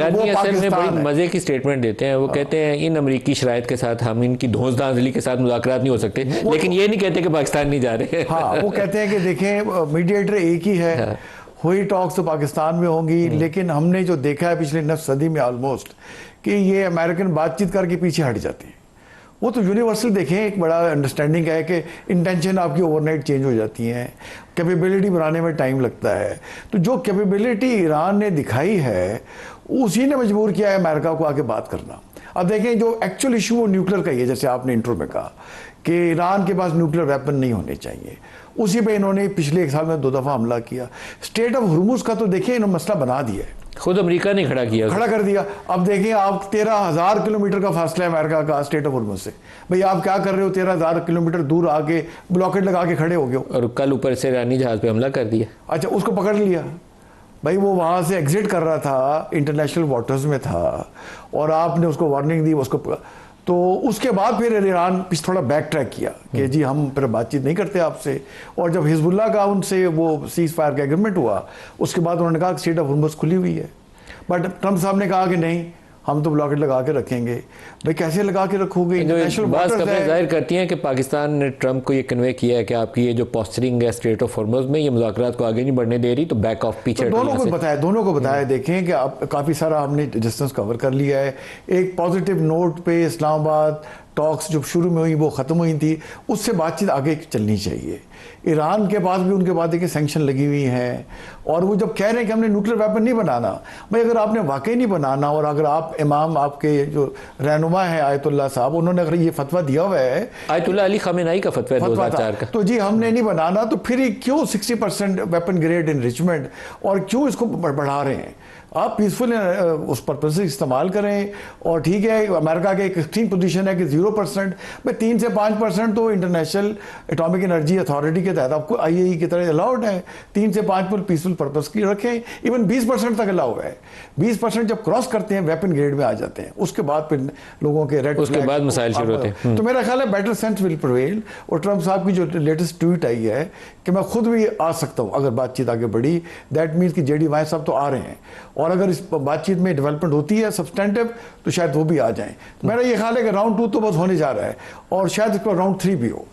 लगानी असल में बड़ी मजे की स्टेटमेंट देते हैं। वो कहते हैं इन अमरीकी शराइत के साथ हम इनकी धौंस-धांधली के साथ मुज़ाकरात नहीं हो सकते, लेकिन ये नहीं कहते कि पाकिस्तान नहीं जा रहे। हाँ, वो कहते हैं कि देखें मीडिएटर एक ही है। हाँ। हुई टॉक्स तो पाकिस्तान में होंगी, लेकिन हमने जो देखा है पिछले 9 सदी में ऑलमोस्ट कि ये अमेरिकन बातचीत करके पीछे हट जाते हैं। वो तो यूनिवर्सल देखें, एक बड़ा अंडरस्टैंडिंग है कि इंटेंशन आपकी ओवरनाइट चेंज हो जाती है, कैपेबिलिटी बनाने में टाइम लगता है। तो जो कैपेबिलिटी ईरान ने दिखाई है उसी ने मजबूर किया है अमेरिका को आके बात करना। अब देखें जो एक्चुअल इशू वो न्यूक्लियर का ही है, जैसे आपने इंट्रो में कहा कि ईरान के पास न्यूक्लियर वेपन नहीं होने चाहिए। उसी पे इन्होंने पिछले 1 साल में 2 दफ़ा हमला किया। स्टेट ऑफ हुर्मुज़ का तो देखिए इन्होंने मसला बना दिया है, खुद अमेरिका ने खड़ा कर दिया। अब देखिए आप 13,000 किलोमीटर का फासला है अमेरिका का स्टेट ऑफ हुर्मुज़ से। भाई आप क्या कर रहे हो, 13,000 किलोमीटर दूर आके ब्लॉकेट लगा के खड़े हो गए हो। और कल ऊपर से ईरानी जहाज पे हमला कर दिया। अच्छा, उसको पकड़ लिया। भाई वो वहाँ से एग्जिट कर रहा था, इंटरनेशनल वाटर्स में था, और आपने उसको वार्निंग दी उसको। तो उसके बाद फिर ईरान थोड़ा बैक ट्रैक किया कि जी हम फिर बातचीत नहीं करते आपसे। और जब हिजबुल्लाह का उनसे वो सीज फायर का एग्रीमेंट हुआ, उसके बाद उन्होंने कहा कि स्टेट ऑफ हुर्मुज़ खुली हुई है। बट ट्रंप साहब ने कहा कि नहीं, हम तो ब्लॉकेट लगा के रखेंगे। भाई कैसे लगा के रखोगे? इंटरनेशनल बात जाहिर करती हैं कि पाकिस्तान ने ट्रंप को ये कन्वे किया है कि आपकी ये जो पोस्चरिंग है स्टेट ऑफ हुर्मुज़ में, ये मुज़ाकरात को आगे नहीं बढ़ने दे रही, तो बैक ऑफ पीछे। तो दोनों को बताया देखें कि आप काफ़ी सारा हमने डिस्टेंस कवर कर लिया है। एक पॉजिटिव नोट पे इस्लामाबाद टॉक्स जो शुरू में हुई वो ख़त्म हुई थी, उससे बातचीत आगे चलनी चाहिए। ईरान के पास भी उनके बाद देखिए सैंक्शन लगी हुई हैं, और वो जब कह रहे हैं कि हमने न्यूक्लियर वेपन नहीं बनाना, भाई अगर आपने वाकई नहीं बनाना, और अगर आप इमाम आपके जो रहनुमा है आयतुल्लाह साहब, उन्होंने अगर ये फतवा दिया हुआ है, आयतुल्लाह अली खमेनाई का फतवा है 2004 का, तो जी हमने नहीं बनाना, तो फिर क्यों 60% वेपन ग्रेड इनरिचमेंट, और क्यों इसको बढ़ा रहे हैं? आप पीसफुल उस पर्पज से इस्तेमाल करें। और ठीक है, अमेरिका के एक एक्सट्रीम पोजीशन है कि 0%, भाई 3 से 5% तो इंटरनेशनल एटॉमिक एनर्जी अथॉरिटी के तहत आपको IAEA की तरह अलाउड है। 3 से 5% पीसफुल पर्पज की रखें। इवन 20% तक अलाउ है। 20% जब क्रॉस करते हैं वेपन ग्रेड में आ जाते हैं, उसके बाद फिर लोगों के रेड उसके बाद मसाइल शुरू होते हैं। तो मेरा ख्याल है बेटर सेंस विल प्रिवेल। और ट्रंप साहब की जो लेटेस्ट ट्वीट आई है कि मैं खुद भी आ सकता हूँ अगर बातचीत आगे बढ़ी, दैट मीन्स कि JD वाइस साहब तो आ रहे हैं, और अगर इस बातचीत में डेवलपमेंट होती है सब्सटेंटिव, तो शायद वो भी आ जाएं। मेरा ये ख्याल है कि राउंड 2 तो बस होने जा रहा है, और शायद इसका राउंड 3 भी हो।